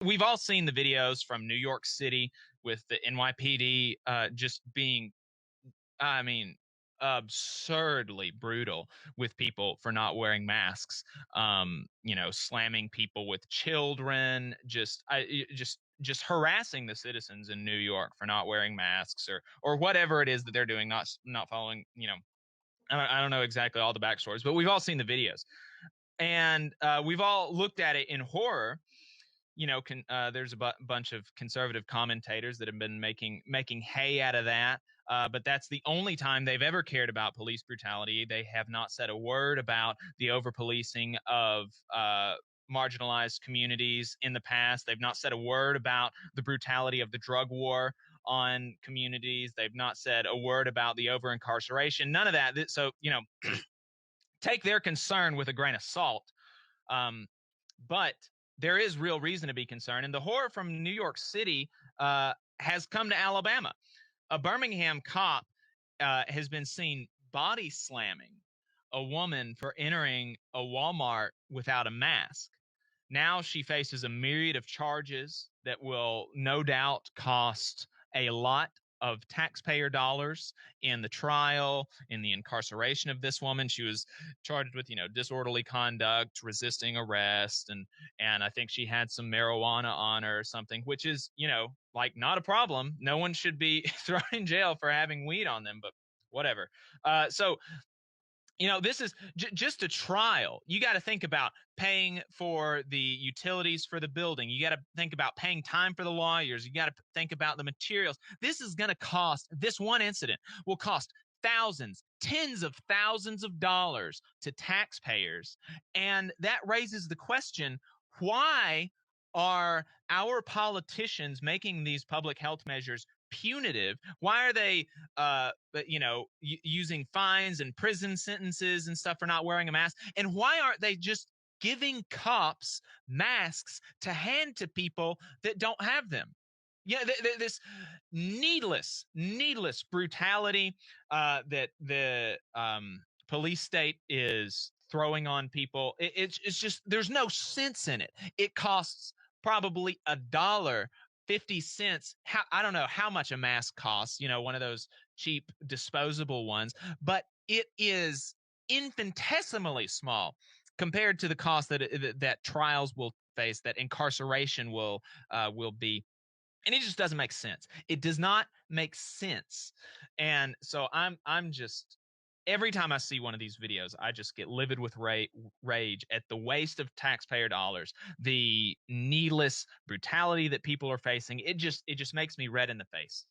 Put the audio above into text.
we've all seen the videos from New York City with the NYPD just being, I mean, absurdly brutal with people for not wearing masks. Slamming people with children, just harassing the citizens in New York for not wearing masks or whatever it is that they're doing, not following. I don't know exactly all the backstories, but we've all seen the videos, and we've all looked at it in horror. There's a bunch of conservative commentators that have been making hay out of that. But that's the only time they've ever cared about police brutality. They have not said a word about the over-policing of marginalized communities in the past. They've not said a word about the brutality of the drug war on communities. They've not said a word about the over-incarceration. None of that. So, take their concern with a grain of salt. But there is real reason to be concerned. And the horror from New York City has come to Alabama. A Birmingham cop has been seen body slamming a woman for entering a Walmart without a mask. Now she faces a myriad of charges that will no doubt cost a lot of taxpayer dollars in the trial, in the incarceration of this woman. She was charged with, disorderly conduct, resisting arrest, and I think she had some marijuana on her or something, which is, not a problem. No one should be thrown in jail for having weed on them, but whatever. So this is just a trial. You got to think about paying for the utilities for the building. You got to think about paying time for the lawyers. You got to think about the materials. This is going to cost, this one incident will cost thousands, tens of thousands of dollars to taxpayers. And that raises the question, why are our politicians making these public health measures punitive? Why are they using fines and prison sentences and stuff for not wearing a mask? And why aren't they just giving cops masks to hand to people that don't have them? This needless brutality that the police state is throwing on people. It's just, there's no sense in it. It costs probably $1.50. I don't know how much a mask costs, one of those cheap disposable ones, but it is infinitesimally small compared to the cost that trials will face, that incarceration will be. And it just doesn't make sense. It does not make sense. And so I'm just, every time I see one of these videos, I just get livid with rage at the waste of taxpayer dollars, the needless brutality that people are facing. It just makes me red in the face.